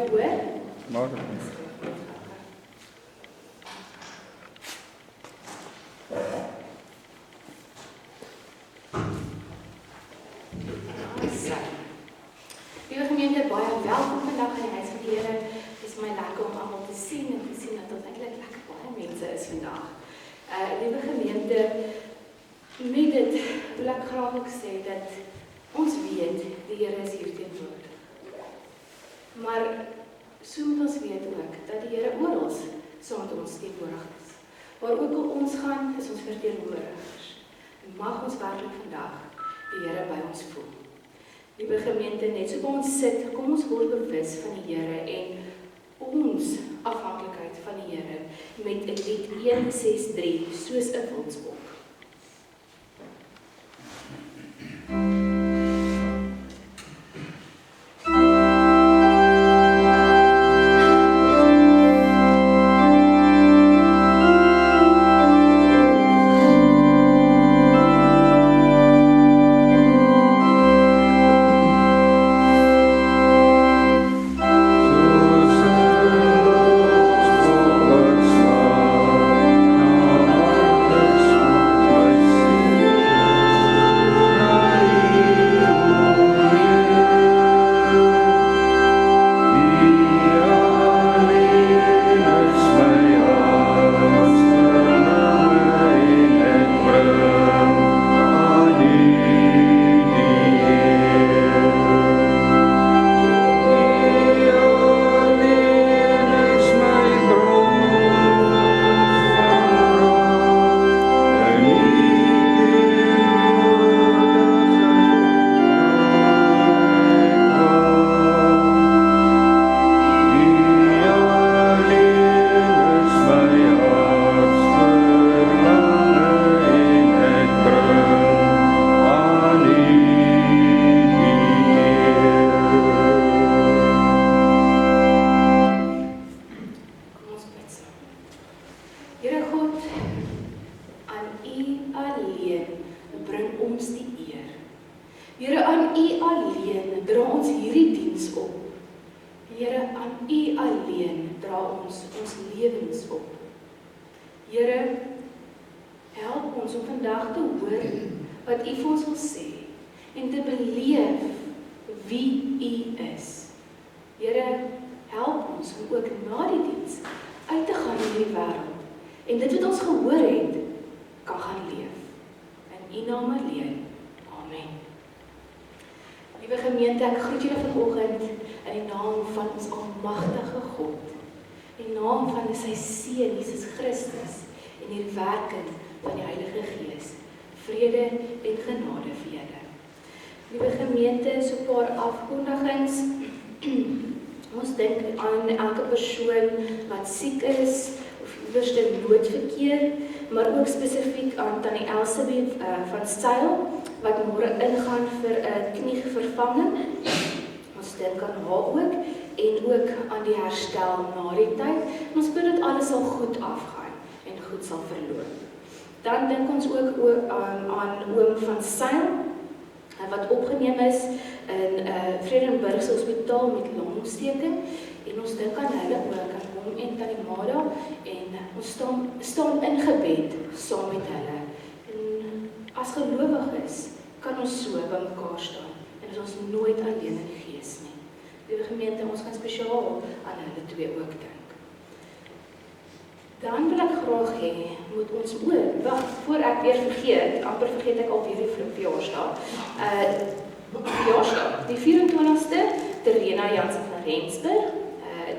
dit hoor? Maak het nie. Liewe gemeente, baie welkom vandag in die huis van die Here. Het is my lekker om almal te sien en te sien dat dit eintlik lekker baie mense is vandag. Liewe gemeente, met dit wil ek graag ook sê dat ons weet die Here is hier teenwoordig. Maar so moet ons weet ook dat die Here oral saam met ons teenwoordig is. Waar ook al ons gaan, is ons verteenwoordigers. En mag ons werklik vandag die Here by ons voel. Liewe gemeente, net so by ons sit, kom ons word bewus van die Here en ons afhanklikheid van die Here met 'n lied 163 soos 'n wildsbok. Ons dink aan elke persoon wat siek is of iewers in noodverkeer, maar ook spesifiek aan Tannie Elsabeth van Styl wat môre ingaan vir 'n knievervanging. Ons dink aan haar ook en ook aan die herstel na die tyd. Ons bid dat alles sal goed afgaan en goed sal verloop. Dan dink ons ook aan oom van Styl wat opgeneem is in Vredenburgse Hospitaal met longontsteking en ons dink aan hulle ook, aan hom en Tannie Mada en ons staan in gebed saam met hulle. En as gelowiges kan ons so by mekaar staan en is ons nooit alleen in die gees nie. Die gemeente, ons gaan spesiaal aan hulle twee ook dink. Dan wil ek graag hê, moet ons voor ek weer vergeet, amper vergeet ek alweer die verjaarsdag. Die 24ste, Terena Jansen van Rensburg,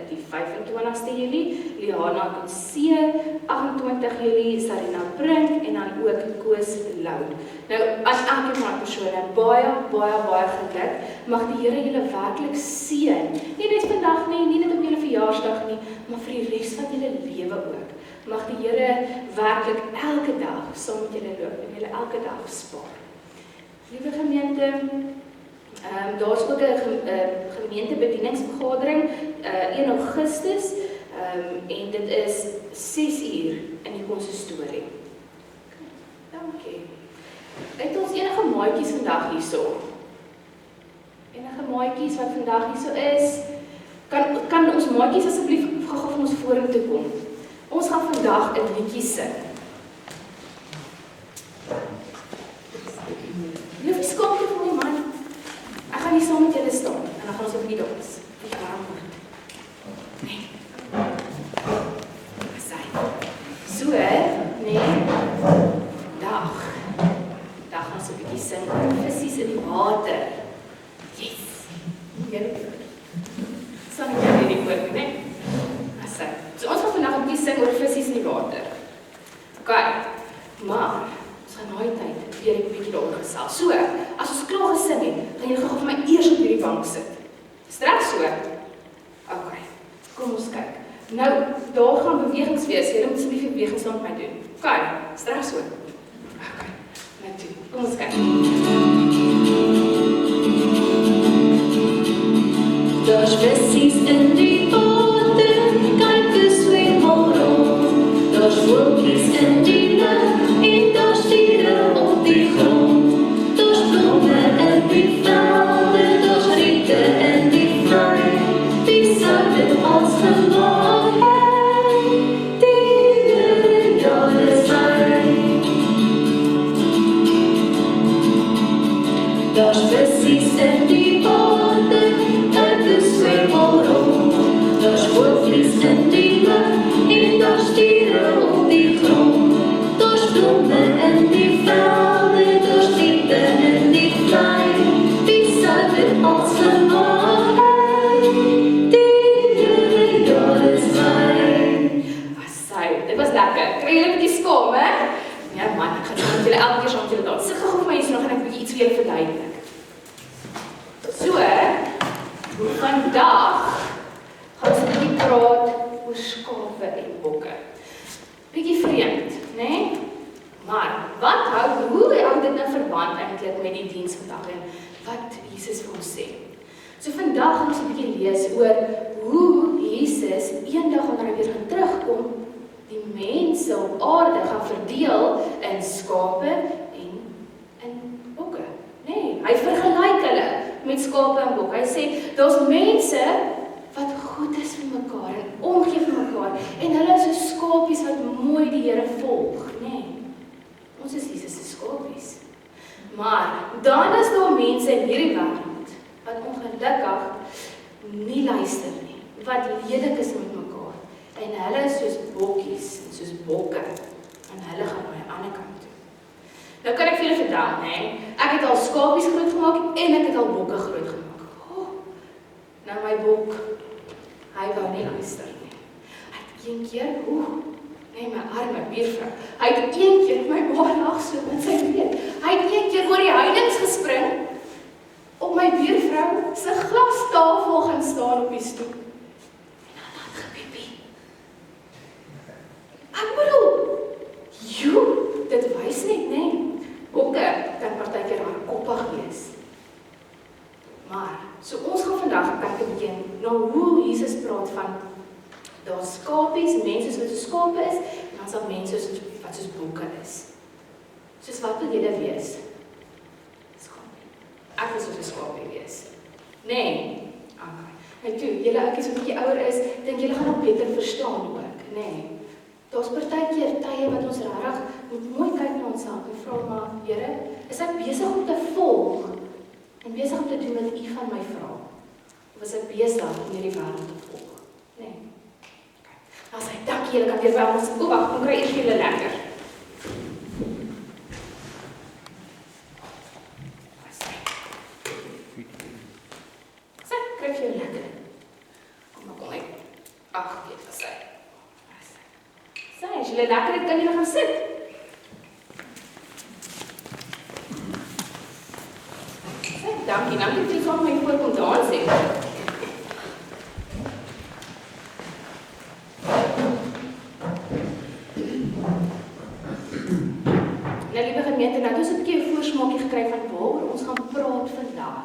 die 25ste Julie, Liana Kutse, 28 Julie, Sarina Brink en dan ook Koos Loud. Nou, as elke van persone, baie geluk, mag die Here julle werklik seën. Nie net vandag nie, nie net op julle verjaarsdag nie, maar vir die res van julle lewe ook. Mag die Here werklik elke dag saam met julle loop en julle elke dag spaar. Liewe gemeente, daar is ook 'n gemeentebedieningsvergadering 1 Augustus en dit is 6 uur in die konsistorie. Dankie. Het ons enige maatjies vandag hierso? Enige maatjies wat vandag hierso is? Kan ons maatjies asseblief gou van ons vorentoe kom? Ons gaan vandag 'n liedjie sing. Jy hoef nie skaam te voel nie, man. Ek gaan hier saam met julle staan en dan gaan ons op die dans. Die warm word. Nee. So, nee. Dag gaan ons 'n bietjie sing oor visies in die water. Yes. Staan nie meer die woord, nee. So ons gaan vandag 'n bietjie sing oor visies in die water. OK. Maar ons gaan nou tyd weer 'n bietjie daaroor gesels. So, as ons klaar gesing het, gaan julle gou vir my eers op hierdie bank sit. Is dit reg so? OK. Kom ons kyk. Nou, daar gaan bewegings wees. Julle moet asseblief die bewegings saam met my doen. OK. Is dit reg so? OK. Nou toe. Kom ons kyk. Daar's visies in die water, kyk hoe swem hulle rond. Daar's voeltjies in die lug en daar's diere op die grond. Daar's blomme in die velde, daar's riete in die vlei. Wie sou dit als gemaak het? Die Here jare zijn. Daar's visies in die water, kyk hoe swem hulle rond. Daar's voeltjies in die lug en daar's diere op die grond. Daar's blomme in die velde, daar's riete in die vlei. Wie sou dit als gemaak het? Die Here jare zijn. Dit was lekker. Kry julle 'n bietjie skaam, hè? Ja man, ek gaan met julle elke keer saam met julle dans. Sit gou vir my hier nog en ek wil iets vir julle verduidelik. So, vandag gaan ons 'n bietjie praat oor skape en bokke. Bietjie vreemd, né? Nee? Maar hoe hou dit nou verband eintlik met die diens vandag en wat Jesus vir ons sê? So vandag gaan ons 'n bietjie lees oor hoe Jesus eendag wanneer hy weer gaan terugkom, die mense op aarde gaan verdeel in skape en in bokke. Nee, hy vergelyk hulle met skape en bokke. Hy sê daar's mense wat goed is vir mekaar en omgee vir mekaar en hulle is so skapies wat mooi die Here volg, nee. Ons is Jesus se skapies. Maar dan is daar mense in hierdie wêreld wat ongelukkig nie luister nie, wat lelik is met mekaar en hulle is soos bokkies en soos bokke en hulle gaan na die ander kant toe. Nou kan ek vir julle vertel, nee, ek het al skapies groot gemaak en ek het al bokke groot gemaak. Nou my bok, hy wou nie luister nie. Hy het een keer, nee, my arme buurvrou, hy het een keer my baar lag so met sy been. Hy het een keer oor die heidings gespring, op my buurvrou se glastafel gaan staan op die stoep. En dan het gepiepie. Ek bedoel, dit wys net, nee. Bokke kan partykeer hardkoppig wees. Maar, so ons gaan vandag kyk 'n bietjie na hoe Jesus praat van daar skapies, mense wat so skape is, en dan sal mense wat soos bokke is. Soos wat wil julle wees? Skapie. Ek wil soos 'n skapie wees. Nee. Okay. En toe, julle ouetjies wat 'n bietjie ouer is, dink julle gaan nog beter verstaan ook, nee. Daar's partykeer tye wat ons regtig moet mooi kyk na onsself en vra maar, Here, is ek besig om te volg en besig om te doen wat U van my vra? Of is ek besig om hierdie wêreld te volg? Nee. Okay. Nou sê dankie, julle kan weer by ons. Wag, kom kry eers vir julle lekker. Sê, kry vir julle lekker. Kom ek. Ag, dit was sy. Sê, as julle lekker het, kan julle gaan sit. Sê, dankie, nou moet jy saam met my voorkom dans hê. Nou, liewe gemeente, nou het ons 'n bietjie 'n voorsmaakie gekry van waaroor ons gaan praat vandag.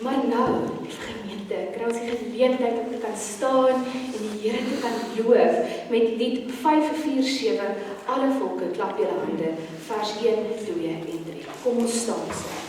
Maar nou, liewe gemeente, kry ons die geleentheid om te kan staan en die Here te kan loof met lied 547, alle volke klap julle hande, vers 1, 2 en 3. Kom ons staan saam.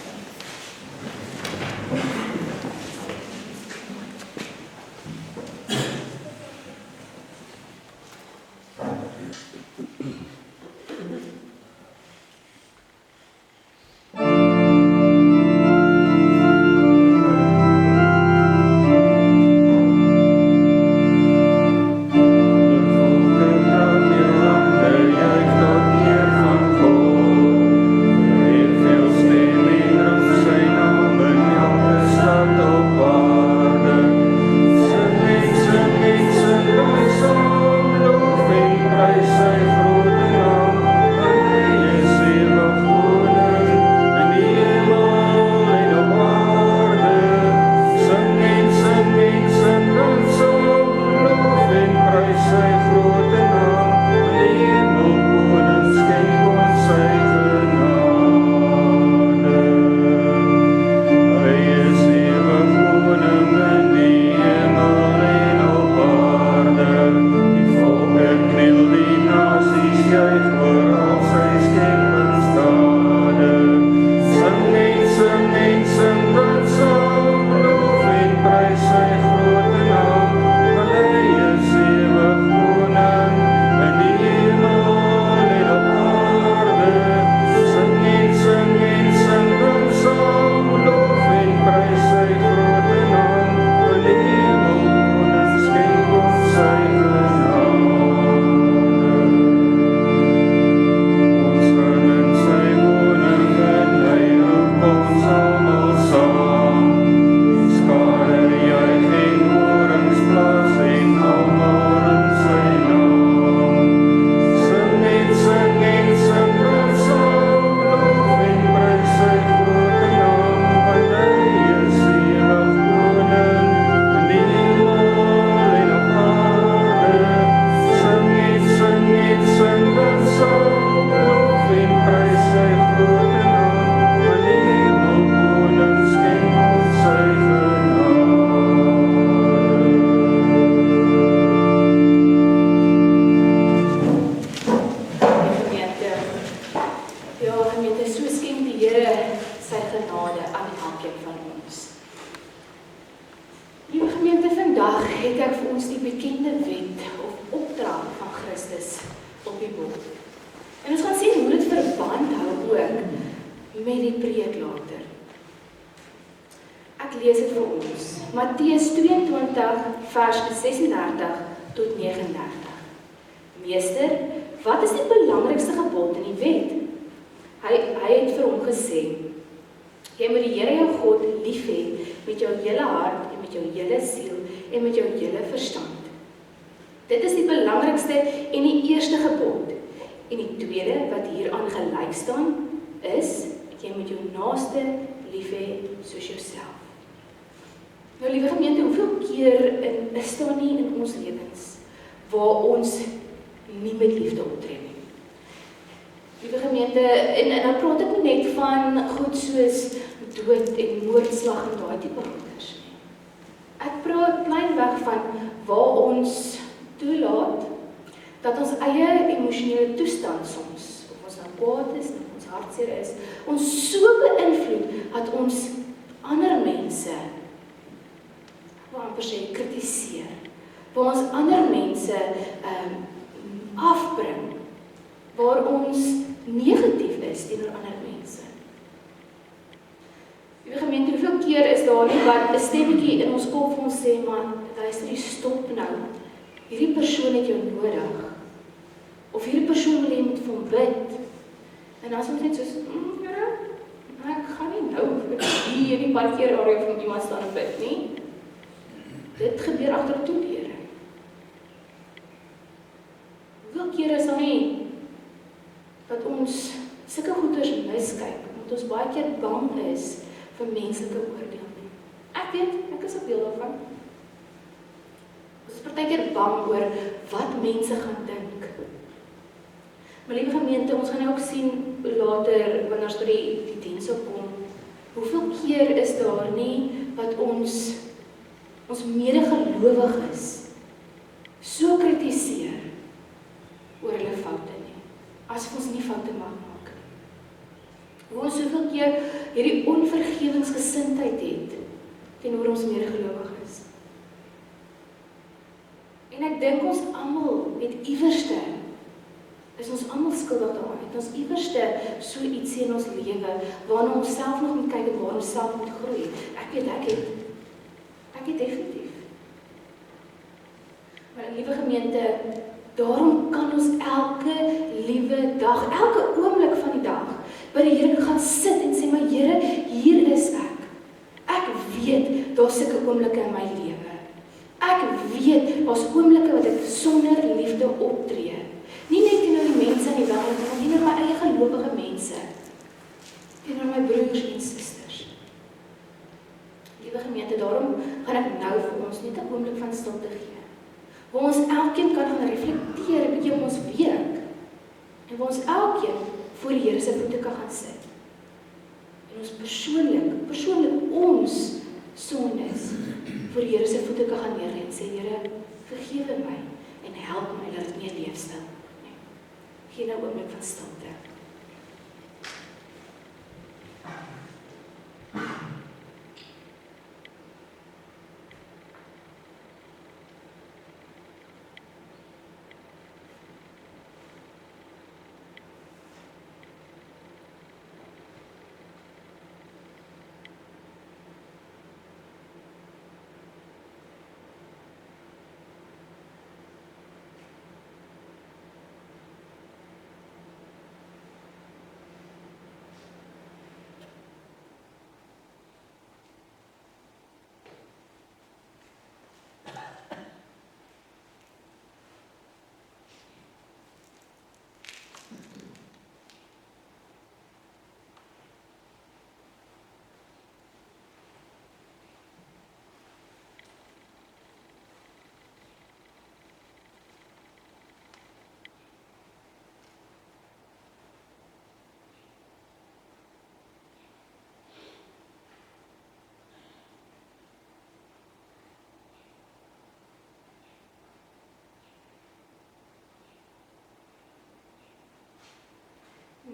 genade aan elkeen van ons. Liewe gemeente, vandag het ek vir ons die bekende wet of opdrag van Christus op die bord. En ons gaan sien hoe dit verband hou ook met die preek later. Ek lees dit vir ons. Matteus 22 vers 36 tot 39. Meester, wat is die belangrikste gebod in die wet? Hy het vir hom gesê, jy moet die Here jou God lief hê met jou hele hart en met jou hele siel en met jou hele verstand. Dit is die belangrikste en die eerste gebod. En die tweede wat hieraan gelyk staan is, jy moet jou naaste lief hê soos jouself. Nou liewe gemeente, hoeveel keer is daar nie in ons lewens waar ons nie met liefde optree nie? Liewe gemeente, en dan praat ek nie net van goed soos dood en moordslag en daai tipe goeders nie. Ek praat kleinweg van waar ons toelaat dat ons eie emosionele toestand soms, of ons nou kwaad is, of ons hartseer is, ons so beïnvloed dat ons ander mense amper sê kritiseer, waar ons ander mense afbring, waar ons negatief is teenoor ander mense. Liewe gemeente, hoeveel keer is daar nie wat 'n stemmetjie in ons kop vir ons sê, man, luister, stop nou. Hierdie persoon het jou nodig. Of hierdie persoon wil jy moet vir hom bid. En dan is ons net soos, Here, ek gaan nie nou hier in die parkeerarea vir iemand staan en bid nie. Dit gebeur agter toe deure. Hoeveel keer is daar nie dat ons sulke goeders miskyk, omdat ons baie keer bang is vir menslike oordeel nie. Ek weet, ek is op deel daarvan. Ons is partykeer bang oor wat mense gaan dink. Maar liewe gemeente, ons gaan nou ook sien later, wanneer ons by die diens opkom, hoeveel keer is daar nie wat ons medegelowiges so kritiseer oor hulle foute nie, as ons nie foute mag maak nie. Hoe ons soveel keer hierdie onvergewingsgesindheid het teenoor ons medegelowiges. En ek dink ons almal het iewerste, is ons almal skuldig daaraan, het ons iewerste so ietsie in ons lewe, waarna ons self nog moet kyk en waar ons self moet groei. Ek weet, ek het definitief. Maar liewe gemeente, daarom kan ons elke liewe dag, elke oomblik van die dag, by die Here gaan sit en sê, maar Here, hier is ek. Ek weet, daar is sulke oomblikke in my lewe. Ek weet, daar is oomblikke wat ek sonder liefde optree. Nie net teenoor die mense in die wêreld, maar teenoor my eie gelowige mense. Teenoor my broers en susters. Liewe gemeente, daarom gaan ek nou vir ons net 'n oomblik van stilte gee. Waar ons elkeen kan gaan reflekteer 'n bietjie op ons week. En waar ons elkeen voor die Here se voete kan gaan sit. En ons persoonlik ons sondes voor die Here se voete kan gaan neerlê en sê, Here, vergewe my en help my dat dit nie 'n leefstyl nie. Gee nou 'n oomblik van stilte.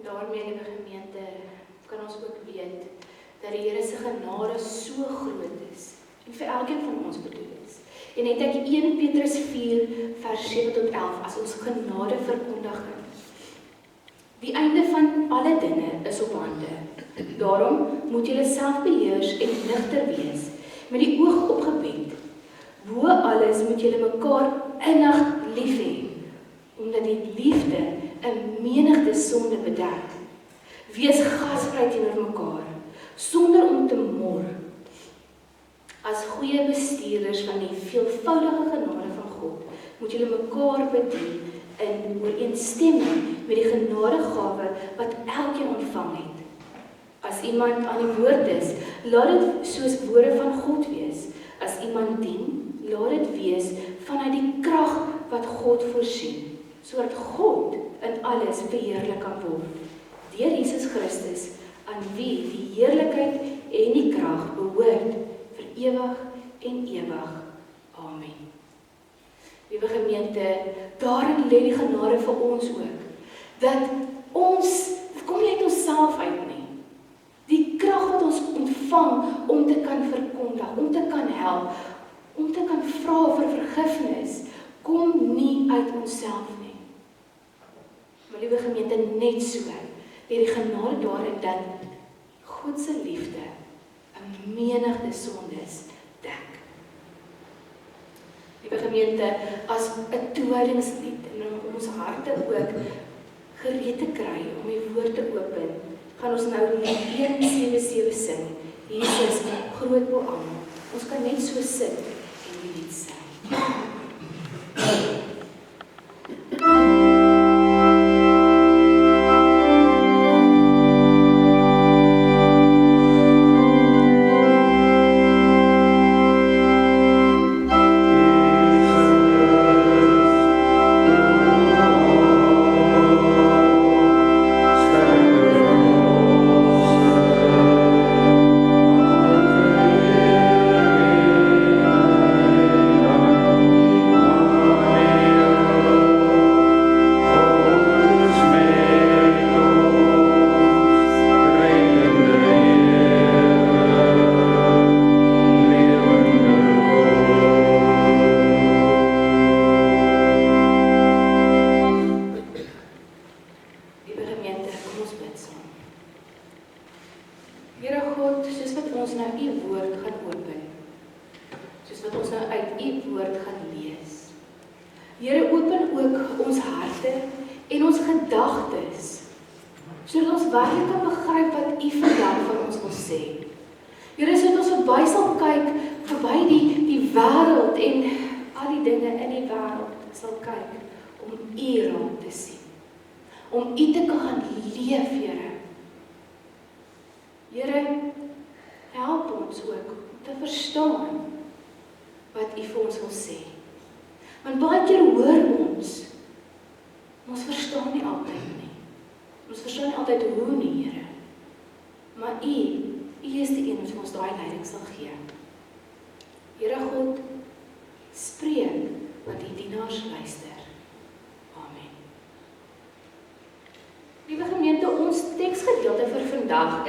daarmee, liewe gemeente, kan ons ook weet dat die Here se genade so groot is en vir elkeen van ons bedoel is. En het ek 1 Petrus 4 vers 7 tot 11 as ons genade verkondiging. Die einde van alle dinge is op hande. Daarom moet julle self beheers en nigter wees, met die oog op gebed. Bo alles moet julle mekaar innig lief hê, omdat die liefde 'n menigte sonde bedek. Wees gasvry teenoor mekaar, sonder om te mor. As goeie bestuurders van die veelvoudige genade van God, moet julle mekaar bedien in ooreenstemming met die genadegawe wat elkeen ontvang het. As iemand aan die woord is, laat dit soos woorde van God wees. As iemand dien, laat dit wees vanuit die krag wat God voorsien, sodat God in alles verheerlik kan word. Deur Jesus Christus, aan wie die heerlikheid en die krag behoort vir ewig en ewig. Amen. Liewe gemeente, daarin lê die genade vir ons ook, dat ons, dit kom nie uit onsself uit nie. Die krag wat ons ontvang om te kan verkondig, om te kan help, om te kan vra vir vergifnis, kom nie uit onsself nie. Maar liewe gemeente, net so, lê die genade daarin dat God se liefde 'n menigte sondes dek. Liewe gemeente, as 'n toewydingslid en om ons harte ook gereed te kry om die woord te open, gaan ons nou lied 177 sing. Jesus, groot bo almal. Ons kan net so sit en die lied sing.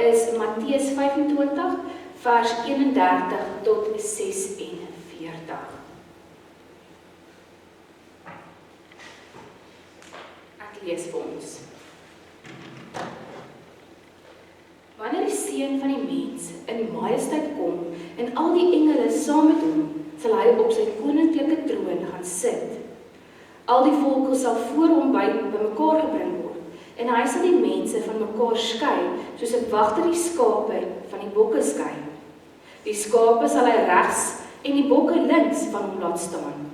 Is Matteus 25 vers 31 tot 46. Ek lees vir ons. Wanneer die Seun van die mens in majesteit kom en al die engele saam met hom, sal hy op sy koninklike troon gaan sit. Al die volke sal voor hom bymekaar gebring word. En hy sal die mense van mekaar skei, soos 'n wagter die skape van die bokke skei. Die skape sal hy regs en die bokke links van hom laat staan.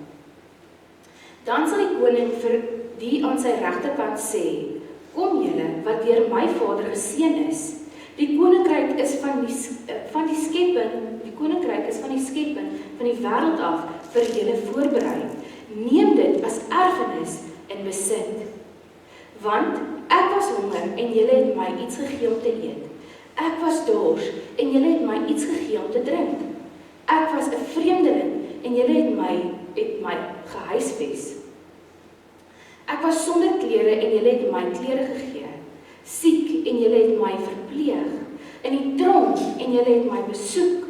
Dan sal die koning vir die aan sy regterkant sê, kom julle wat deur my Vader geseën is. Die koninkryk is van die skepping, die koninkryk is van die skepping van die wêreld af vir julle voorberei. Neem dit as erfenis en besit. Want ek was honger en julle het my iets gegee om te eet. Ek was dors en julle het my iets gegee om te drink. Ek was 'n vreemdeling en julle het my gehuisves. Ek was sonder klere en julle het my klere gegee. Siek en julle het my verpleeg. in die tronk en julle het my besoek,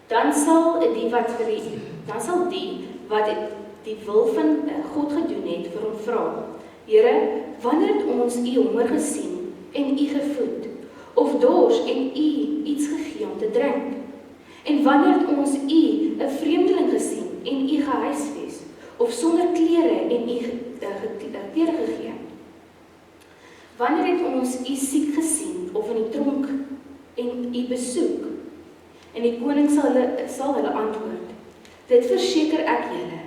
dan sal die wat die wil van God gedoen het vir hom vra, Here, wanneer het ons u honger gesien en u gevoed, of dors en u iets gegee om te drink? En wanneer het ons u 'n vreemdeling gesien en u gehuisves, of sonder klere en u klere gegee? Wanneer het ons u siek gesien of in die tronk en u besoek? En die koning sal hulle antwoord, dit verseker ek julle,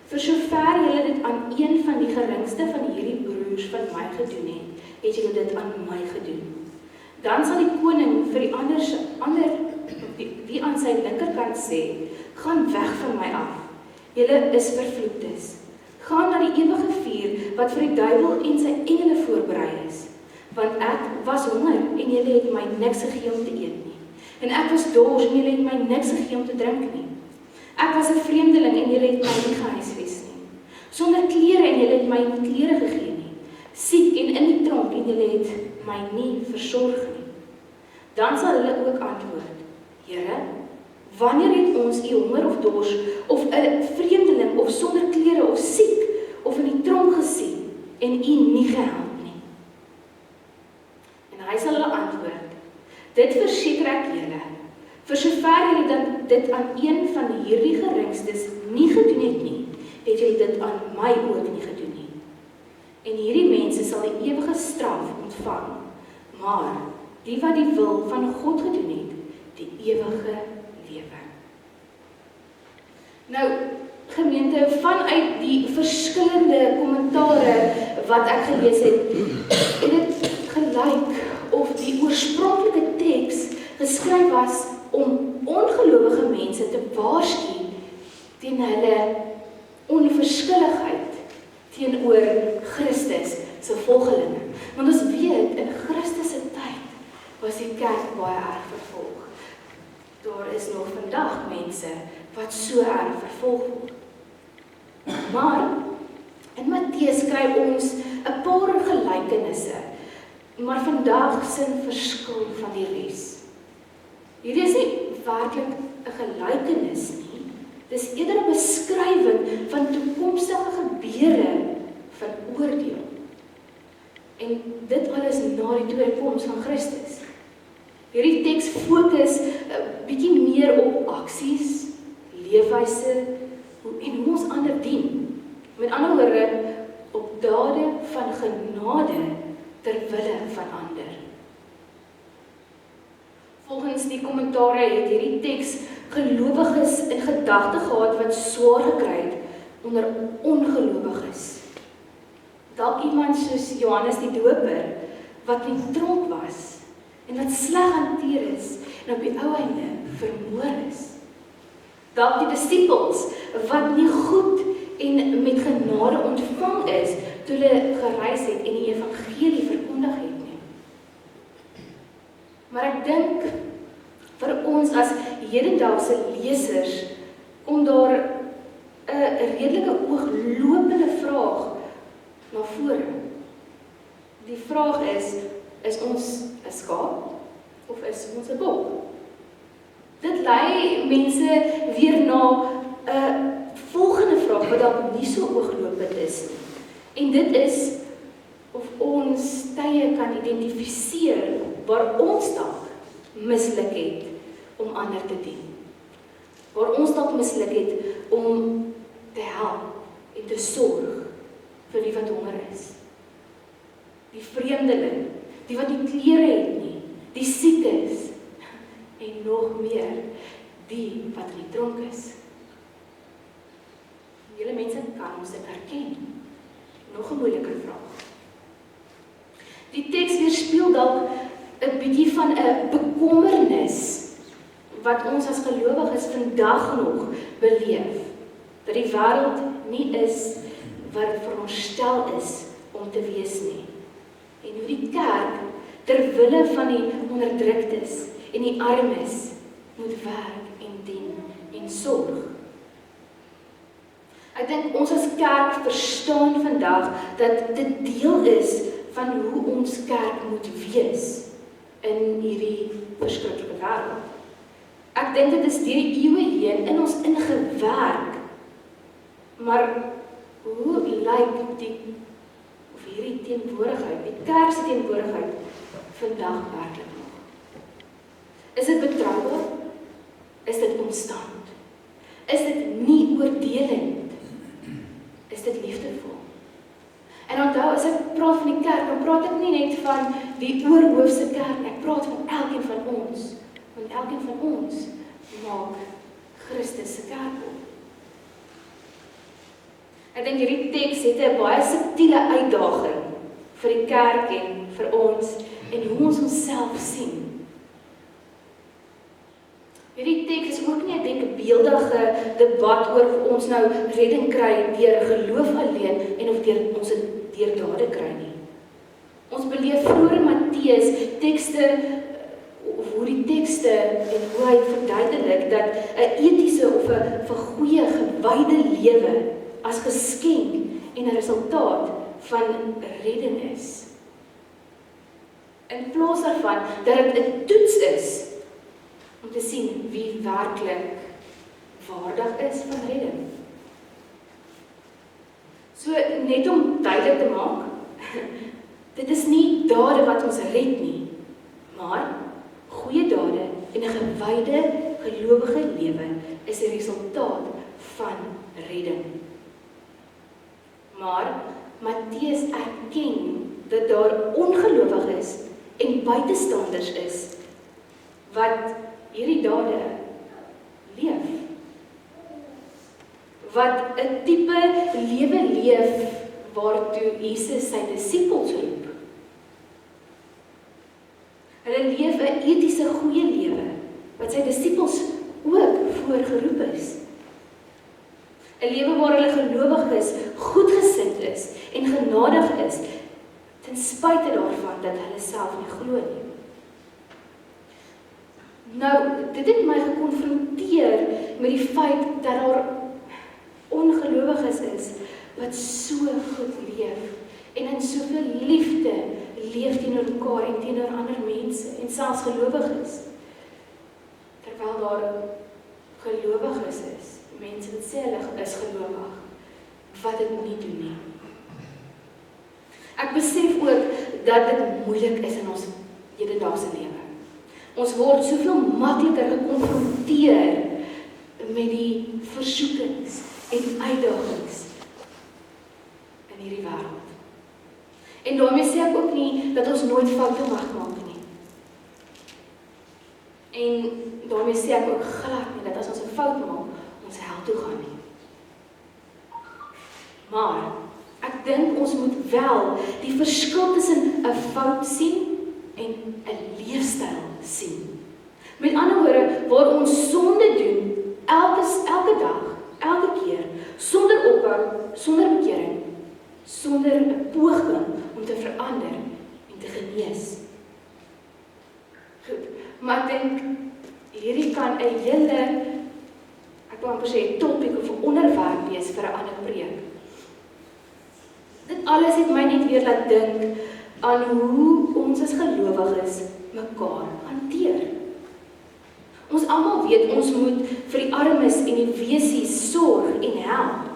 vir sover julle dit aan een van die geringste van hierdie broers van my gedoen het julle dit aan my gedoen. Dan sal die koning vir die ander wie aan sy linkerkant sê, gaan weg van my af, julle is vervloektes. Gaan na die ewige vuur wat vir die duiwel en sy engele voorberei is. Want ek was honger en julle het my niks gegee om te eet nie. En ek was dors en julle het my niks gegee om te drink nie. Ek was 'n vreemdeling en julle het my nie gehuisves nie. Sonder klere en julle het my nie klere gegee nie. Siek en in die tronk en julle het my nie versorg nie. Dan sal hulle ook antwoord, Here, wanneer het ons u honger of dors, of 'n vreemdeling, of sonder klere, of siek, of in die tronk gesien, en u nie gehelp nie? En hy sal hulle antwoord, dit verseker ek julle, vir sover julle dan dit aan een van hierdie geringstes nie gedoen het nie, het julle dit aan my ook nie gedoen nie. En hierdie mense sal die ewige straf ontvang, maar die wat die wil van God gedoen het, die ewige lewe. Nou, gemeente, vanuit die verskillende kommentare wat ek gelees het dit gelyk of die oorspronklike teks geskryf was om ongelowige mense te waarsku teen hulle onverskilligheid teenoor Christus se volgelinge. Want ons weet, in Christus se tyd was die kerk baie erg vervolg. Daar is nog vandag mense wat so erg vervolg word. Maar in Matteus skryf ons 'n paar gelykenisse, maar vandag sin verskil van die res. Hierdie is nie werklik 'n gelykenis nie, dis eerder 'n beskrywing van toekomstige gebeure van oordeel. En dit alles na die tweede koms van Christus. Hierdie teks fokus 'n bietjie meer op aksies, leefwyse en hoe ons ander dien. Met ander woorde, op dade van genade ter wille van ander. Volgens die kommentare het hierdie teks gelowiges in gedagte gehad wat swaar gekry het onder ongelowiges. Dalk iemand soos Johannes die Doper wat in die tronk was en wat sleg hanteer is en op die ou einde vermoor is. Dalk die disippels wat nie goed en met genade ontvang is toe hulle gereis het en die evangelie verkondig het nie. Maar ek dink vir ons as hedendaagse lesers kom daar 'n redelike ooglopende vraag na vore. Die vraag is ons 'n skaap of is ons 'n bok? Dit lei mense weer na 'n volgende vraag wat dalk nie so ooglopend is nie. En dit is of ons tye kan identifiseer waar ons dalk misluk het om ander te dien. Waar ons dalk misluk het om te help en te sorg vir die wat honger is. Die vreemdeling, die wat nie klere het nie, die siek is en nog meer, die wat in die tronk is. Julle mense kan ons dit herken. Nog 'n moeiliker vraag. Die teks weerspieël dalk 'n bietjie van 'n bekommernis wat ons as gelowiges vandag nog beleef. Dat die wêreld nie is wat dit veronderstel is om te wees nie. En hoe die kerk ter wille van die onderdruktes en die armes moet werk en dien en sorg. Ek dink ons as kerk verstaan vandag dat dit deel is van hoe ons kerk moet wees. in hierdie verskriklike wêreld. Ek dink dit is deur die eeue heen in ons ingewerk. Maar hoe lyk hierdie teenwoordigheid, die kerk se teenwoordigheid vandag werklik nog? Is dit betroubaar? Is dit konstant? Is dit nie oordelend? Is dit liefdevol? En onthou, as ek praat van die kerk, dan praat ek nie net van die oorhoofse kerk, ek praat van elkeen van ons. Want elkeen van ons maak Christus se kerk op. Ek dink hierdie teks het 'n baie subtiele uitdaging vir die kerk en vir ons en hoe ons onsself sien. Hierdie teks is ook nie, ek dink, 'n beeldige debat oor of ons nou redding kry deur geloof alleen en of ons dit deur dade kry nie. Ons beleef vroeër in Matteus tekste, of hoe die tekste en hoe hy verduidelik dat 'n etiese of 'n goeie gewyde lewe as geskenk en 'n resultaat van redding is. In plaas daarvan dat dit 'n toets is om te sien wie werklik waardig is van redding. So net om duidelik te maak, dit is nie dade wat ons red nie, maar goeie dade en 'n gewyde gelowige lewe is 'n resultaat van redding. Maar Matteus erken dat daar ongelowiges en buitestanders is wat hierdie dade leef. Wat 'n tipe lewe leef waartoe Jesus sy disippels roep. Hulle leef 'n etiese goeie lewe wat sy disippels ook voorgeroep is. 'n lewe waar hulle gelowig is, goedgesind is en genadig is, ten spyte daarvan dat hulle self nie glo nie. Nou, dit het my gekonfronteer met die feit dat daar ongelowiges is wat so goed leef en in soveel liefde leef teenoor mekaar en teenoor ander mense en selfs gelowiges. Terwyl daar gelowiges is, mense wat sê hulle is gelowig, wat dit nie doen nie. Ek besef ook dat dit moeilik is in ons hedendaagse lewe. Ons word soveel makliker gekonfronteer met die versoekings en uitdagings in hierdie wêreld. En daarmee sê ek ook nie dat ons nooit foute mag maak nie. En daarmee sê ek ook glad nie dat as ons 'n fout maak, ons hel toe gaan nie. Maar ek dink ons moet wel die verskil tussen 'n fout sien en 'n leefstyl sien. Met ander woorde, waar ons sonde doen elke dag, elke keer, sonder ophou, sonder bekering, sonder 'n poging om te verander en te genees. Goed, maar ek dink hierdie kan 'n hele, ek wil amper sê 'n topik of 'n onderwerp wees vir 'n ander preek. Dit alles het my net weer laat dink aan hoe ons as gelowiges mekaar hanteer. Ons almal weet ons moet vir die armes en die wesies sorg en help.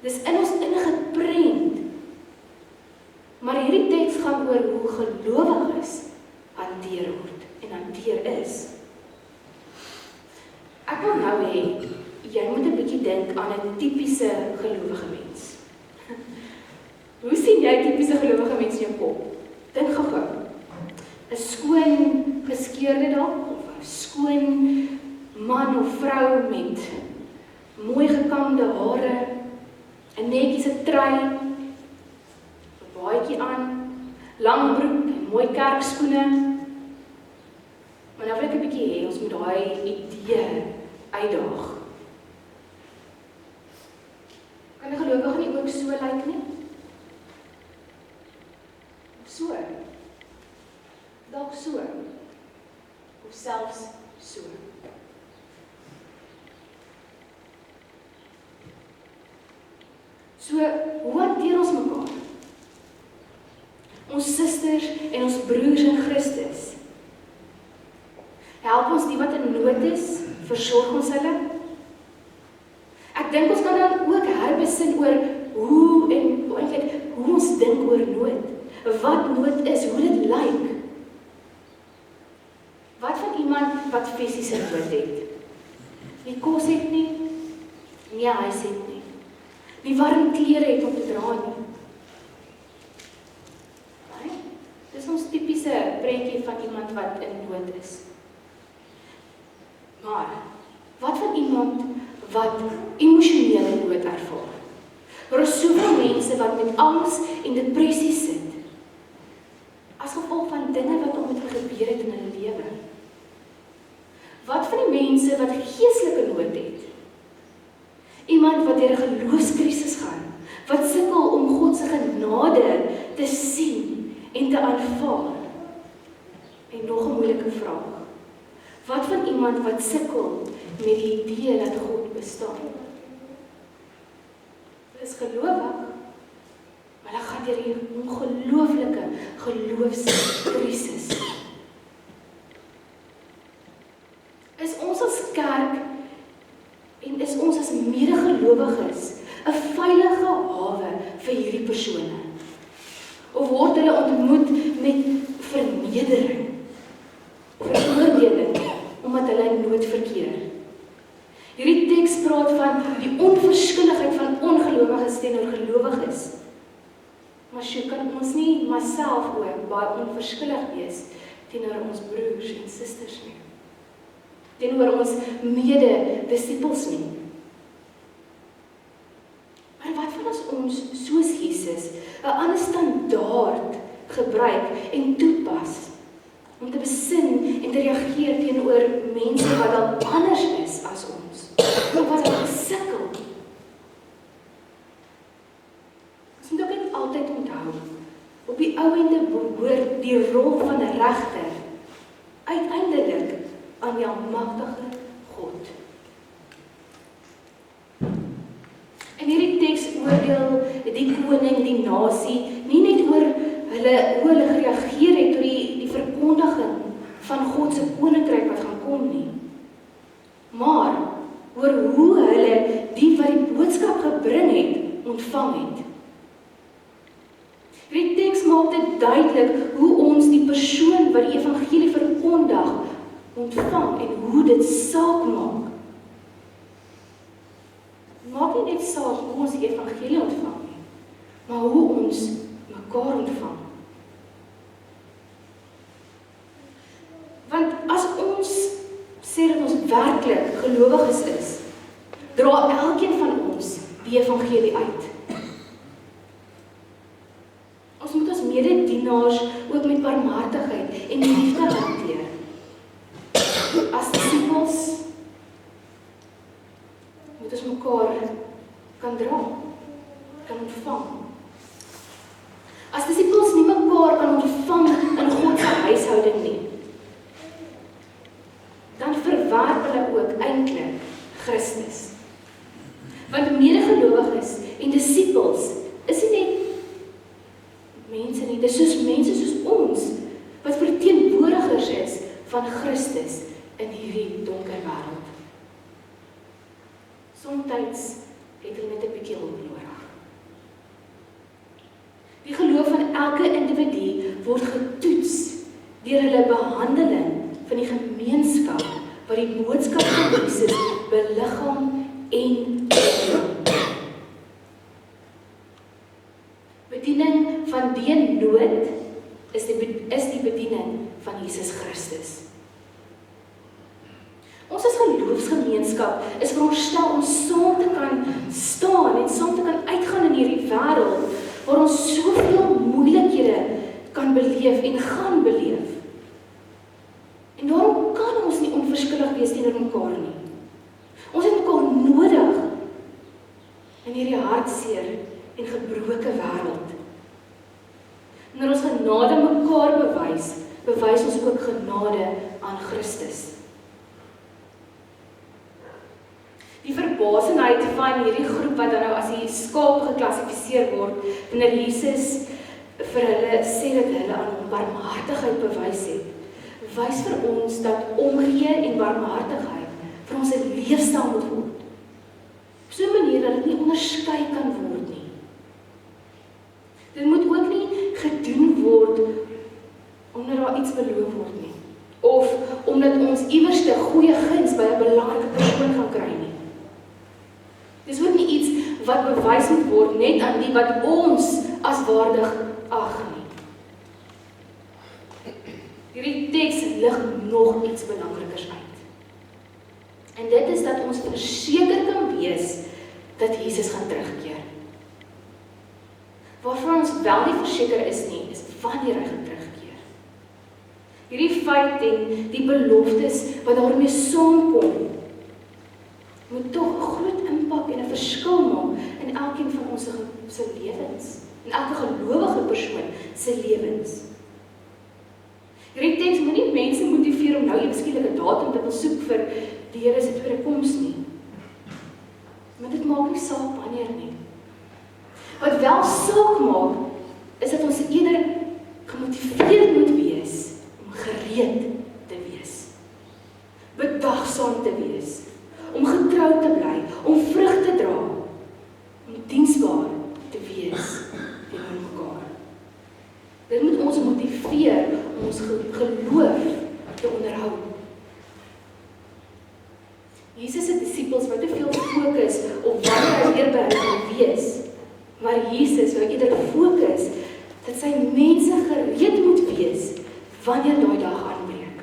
Dis in ons ingeprent. Maar hierdie teks gaan oor hoe gelowiges hanteer word en hanteer is. Ek wil nou hê, jy moet 'n bietjie dink aan 'n tipiese gelowige mens. Hoe sien jy 'n tipiese gelowige mens in jou kop? Dink gou-gou. 'n skoon geskeurde dalk, of 'n skoon man of vrou met mooi gekamde hare, 'n netjiese trui, 'n baadjie aan, lang broek en mooi kerkskoene. Maar nou wil ek 'n bietjie hê, ons moet daai idee uitdaag. Kan 'n gelowige nie ook so lyk nie? So. Dalk so. Of selfs so. So, hoe hanteer ons mekaar? Ons susters en ons broers in Christus. Help ons die wat in nood is, versorg ons hulle. Ek dink ons kan dan ook herbesin oor hoe ons dink oor nood. Wat nood is, hoe dit lyk. Wat van iemand wat fisiese nood het? Nie kos het nie, nie huis het nie, nie warm klere het om te dra nie. Dis ons typiese prentjie van iemand wat in nood is. Maar, wat van iemand wat emosionele nood ervaar? Daar is soveel mense wat met angs en depressie sit, as gevolg van dinge wat om het gebeur het in hulle lewe. Wat van die mense wat geestelike nood het? Iemand wat deur 'n geloofskrisis gaan, wat sukkel om God se genade te sien en te aanvaar. En nog 'n moeilike vraag. Wat van iemand wat sukkel met die idee dat God bestaan? Hulle is gelowig, maar hulle gaan deur hier ongelooflike geloofskrisis. Is ons as kerk en is ons as medegelowiges 'n veilige hawe vir hierdie persone? Of word hulle ontmoet met vernedering, veroordeling, omdat hulle in nood verkeer? Hierdie teks praat van die onverskilligheid van ongelowiges teenoor gelowiges. Maar kan ons nie maar self ook baie onverskillig wees teenoor ons broers en susters nie? Teenoor ons mede-disippels nie? Maar wat van as ons, soos Jesus, 'n ander standaard gebruik en toepas, om te besin en te reageer teenoor mense wat dan anders is as ons, of wat hulle gesukkel? Ons moet ook net altyd onthou, op die ou ende behoort die rol van 'n regter uiteindelik aan die almagtige God. En hierdie teks oordeel die koning, die nasie, nie net oor hoe hulle gereageer het oor die verkondiging van God se koninkryk wat gaan kom nie, maar oor hoe hulle die wat die boodskap gebring het, ontvang het. Hierdie teks maak dit duidelik hoe ons die persoon wat die evangelie verkondig ontvang en hoe dit saak maak. Maak nie net saak hoe ons die evangelie ontvang nie, maar hoe ons mekaar ontvang. Want as ons sê dat ons werklik gelowiges is, dra elkeen van ons die evangelie uit. Ons moet ons mededienaars ook met barmhartigheid en liefde hanteer. As disippels moet ons mekaar kan dra, kan ontvang. As disippels nie mekaar kan ontvang in God se huishouding nie, dan verwerp hulle ook eintlik Christus. Want medegelowiges en disippels is nie net mense nie, dis soos mense soos ons, wat verteenwoordigers is van Christus in hierdie donker wêreld. Somtyds het hulle net 'n bietjie hulp nodig. Die geloof van elke individu word getoets deur hulle behandeling van die gemeenskap wat die boodskap van Jesus beliggaam en bedien. Bediening van die nood is die bediening van Jesus Christus. Ons as geloofsgemeenskap is veronderstel om saam te kan staan en saam te kan uitgaan in hierdie wêreld waar ons soveel moeilikhede kan beleef en gaan beleef. En daarom kan ons nie onverskillig wees teenoor mekaar nie. Ons het mekaar nodig in hierdie hartseer en gebroke wêreld. En as ons genade mekaar bewys ons ook genade aan Christus. Die verbasenheid van hierdie groep wat dan nou as die skaap geklassifiseer word, wanneer Jesus vir hulle sê dat hulle aan hom barmhartigheid bewys het, wys vir ons dat omgee en barmhartigheid vir ons 'n leefstyl moet word. Op so 'n manier dat dit nie onderskei kan word nie. Dit moet ook nie gedoen word omdat daar iets beloof word nie. Of omdat ons iewers 'n goeie guns by 'n belangrike persoon gaan kry nie. Dis ook nie iets wat bewys moet word net aan die wat ons as waardig ag nie. Hierdie teks lig nog iets belangrikers uit. En dit is dat ons verseker kan wees dat Jesus gaan terugkeer. Waarvan ons wel nie verseker is nie, is wanneer hy gaan terugkeer. Hierdie feit en die beloftes wat daarmee saamkom, moet tog 'n groot impak en 'n verskil maak in elkeen van ons se lewens, in elke gelowige persoon se lewens. Hierdie teks moenie mense motiveer om nou ewe skielik 'n datum te wil soek vir die Here se tweede koms nie. Maar dit maak nie saak wanneer nie. Wat wel saak maak, is dat ons eerder gemotiveerd moet wees om gereed te wees, bedagsaam te wees, om getrou te bly, om vrug te dra, om diensbaar te wees teenoor mekaar. Dit moet ons motiveer om ons geloof te onderhou. Jesus se disippels wou te veel fokus op wat hy weer by hulle gaan wees, maar Jesus wou eerder fokus dat sy mense gereed moet wees wanneer daai dag aanbreek.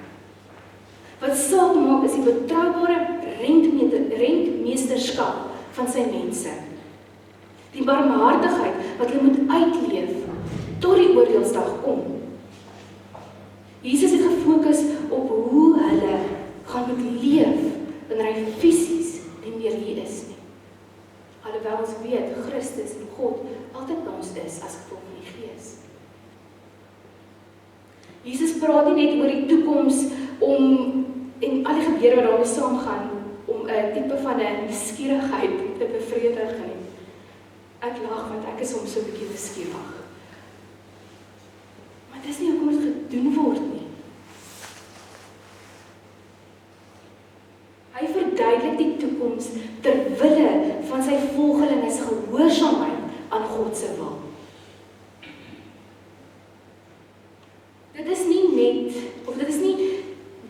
Wat saak maak is die betroubare rentmeesterskap van sy mense. Die barmhartigheid wat hulle moet uitleef tot die oordeelsdag kom. Jesus het gefokus op hoe hulle gaan moet leef wanneer hy fisies nie meer hier is nie. Alhoewel ons weet, Christus en God altyd by ons is as gevolg van die Gees. Jesus praat nie net oor die toekoms en al die gebeure wat daarmee saamgaan om 'n tipe van 'n nuuskierigheid te bevredig nie. Ek lag want ek is soms so 'n bietjie nuuskierig. Maar dis nie hoekom dit gedoen word nie. Hy verduidelik die toekoms ter wille van sy volgelinge se gehoorsaamheid aan God se wil. Dit is nie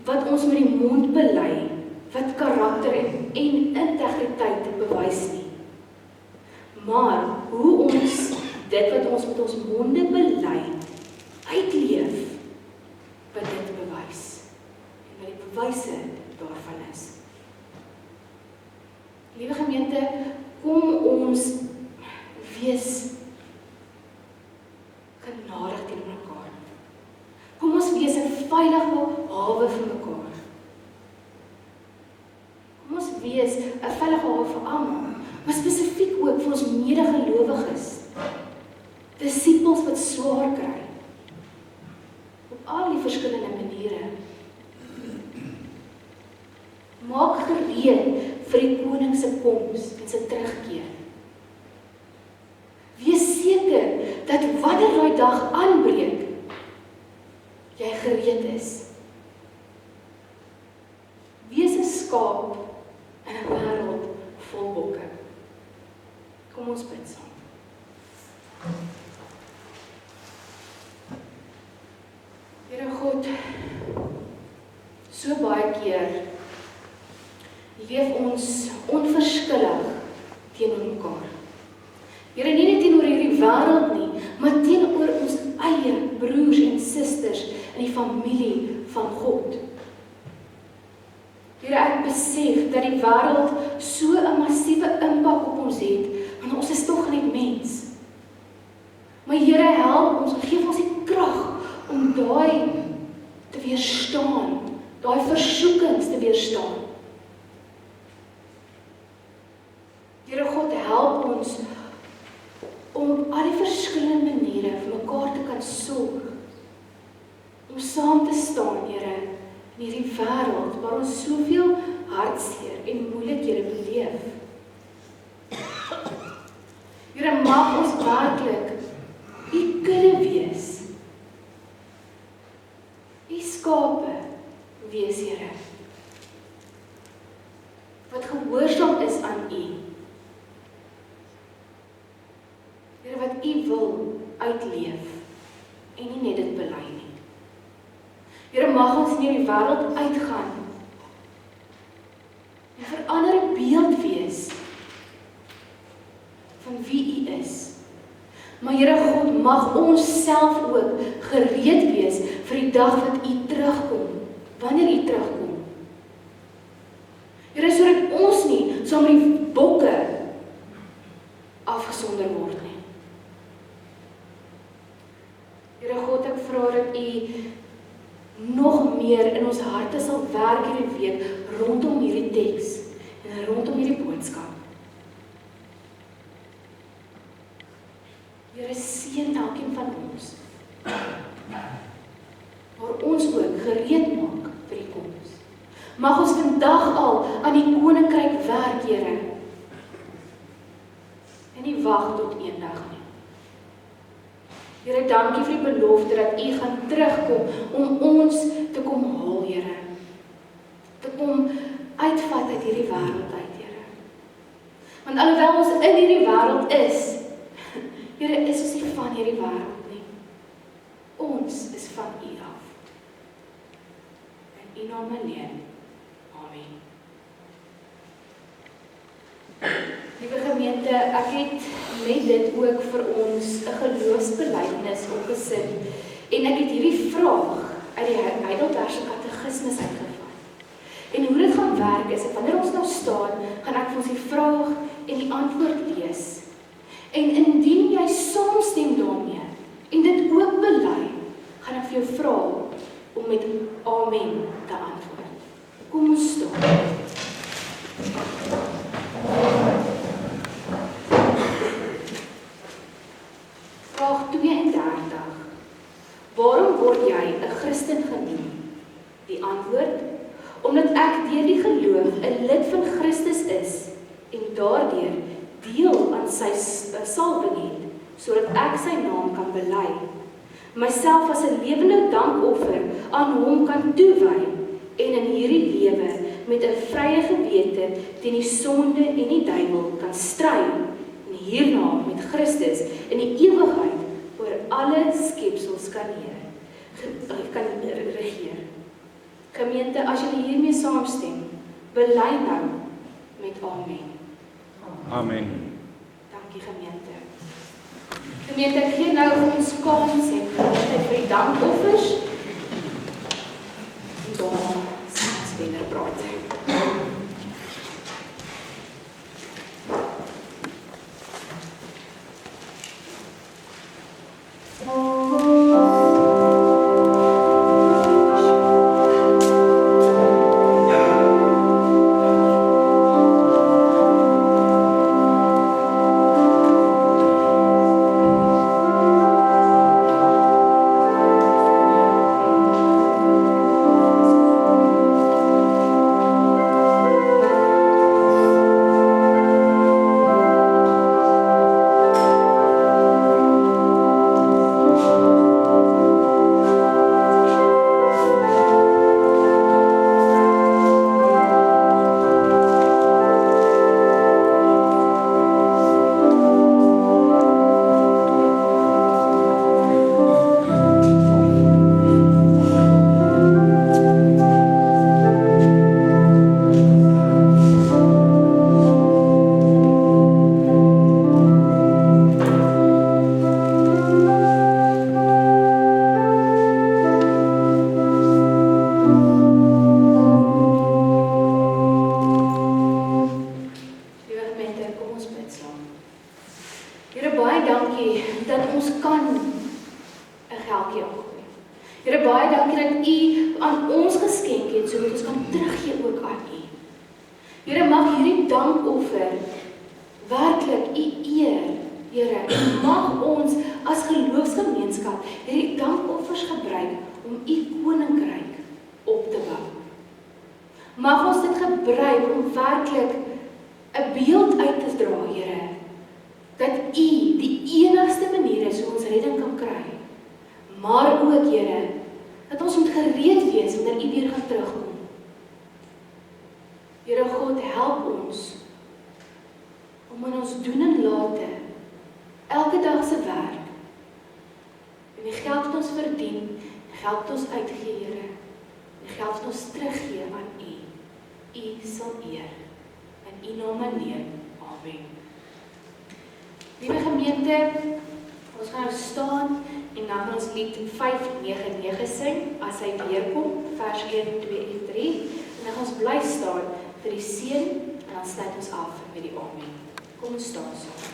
wat ons met die mond bely, wat karakter en integriteit bewys nie. Maar hoe ons dit wat ons met ons monde bely, uitleef, wat dit bewys. En wat die bewyse daarvan is. Liewe gemeente, kom ons wees genadig teenoor mekaar. Kom ons wees 'n veilige hawe vir mekaar. Kom ons wees 'n veilige hawe vir almal, maar spesifiek ook vir ons medegelowiges. Disippels wat swaar kry. Op al die verskillende maniere. Maak gereed vir die koning se koms en sy terugkeer. Wees seker dat wanneer daai dag aanbreek, jy gereed is. Wees 'n skaap in 'n wêreld vol bokke. Kom ons bid saam. Here God, so baie keer leef ons onverskillig teenoor mekaar. Here, nie net teenoor hierdie wêreld nie, maar teenoor ons eie broers en susters in die familie van God. Here, ek besef dat die wêreld so 'n massiewe impak op ons het, want ons is tog net mens. Maar Here, help ons, gee ons die krag om daai te weerstaan, daai versoekings te weerstaan. Here God, help ons om op al die verskillende maniere vir mekaar te kan sorg, om saam te staan, Here, in hierdie wêreld waar ons soveel hartseer en moeilikhede beleef. Here, mag ons werklik U kudde wees, U skape gehoorsaam is aan U. Here, wat U wil uitleef en nie net dit bely nie. Here, mag ons in hierdie wêreld uitgaan en vir ander 'n beeld wees van wie U is. Maar Here God, mag ons self ook gereed wees vir die dag wat U terugkom, wanneer U terugkom. Here, sodat ons nie saam met die bokke afgesonder word nie. Here God, ek vra dat U nog meer in ons harte sal werk hierdie week rondom hierdie teks en rondom hierdie boodskap. Here, seën elkeen van ons, waar ons ook gereed maak vir die koms. Mag ons vandag al aan die koninkryk werk, Here, en nie wag tot eendag nie. Here, dankie vir die belofte dat U gaan terugkom om ons te kom haal, Here. Te kom uitvat uit hierdie wêreld uit, Here. Want alhoewel ons in hierdie wêreld is, Here, is ons nie van hierdie wêreld nie. Ons is van U af. In U naam alleen. Amen. Liewe gemeente, ek het met dit ook vir ons 'n geloofsbelijdenis opgesit en ek het hierdie vraag uit die Heidelbergse Katekismes uitgevat. En hoe dit gaan werk is, wanneer ons nou staan, gaan ek vir ons die vraag en die antwoord lees. En indien jy saamstem daarmee en dit ook bely, gaan ek vir jou vra om met amen te antwoord. Kom ons staan. Vraag 32. Waarom word jy 'n Christen genoem? Die antwoord: omdat ek deur die geloof 'n lid van Christus is en daardeur deel aan sy salwing het, sodat ek sy naam kan bely, myself as 'n lewende dankoffer aan hom kan toewy en in hierdie lewe met 'n vrye gewete teen die sonde en die duiwel kan stry en hierna met Christus in die ewigheid oor alle skepsels kan regeer. Gemeente, as julle hiermee saamstem, bely nou met amen. Amen. Dankie gemeente. Gemeente, ek gee nou ons kans en vir die dankoffers. En dan sal ons weer praat. Mag ons dit gebruik om werklik 'n beeld uit te dra, Here, dat U die enigste manier is hoe ons redding kan kry. Maar ook, Here, dat ons moet gereed wees wanneer U weer gaan terugkom. Here God, God, help ons om in ons doen en late, elke dag se werk, en die geld wat ons verdien, die geld wat ons uitgee, Here, die geld wat ons teruggee aan U. U sal eer, in U naam alleen. Amen. Liewe gemeente, ons gaan nou staan en dan gaan ons lied 599 sing, as hy weerkom, vers 1, 2 en 3, en dan gaan ons bly staan vir die seën, en dan sluit ons af met die amen. Kom ons staan saam.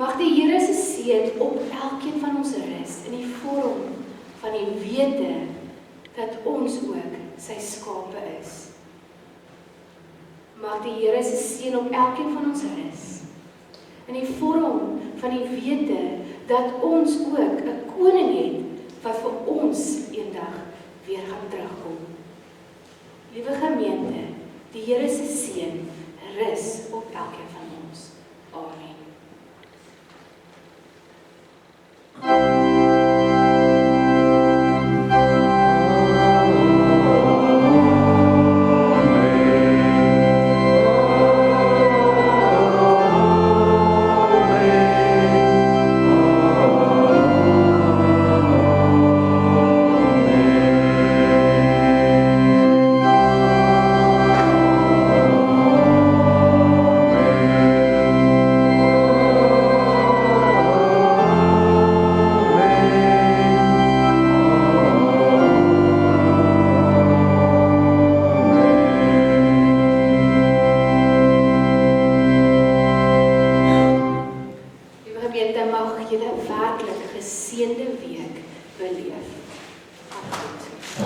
Mag die Here se seën op elkeen van ons rus in die vorm van die wete dat ons ook sy skape is. Mag die Here se seën op elkeen van ons rus in die vorm van die wete dat ons ook 'n koning het wat vir ons eendag weer gaan terugkom. Liewe gemeente, die Here se seën rus op elkeen van ons.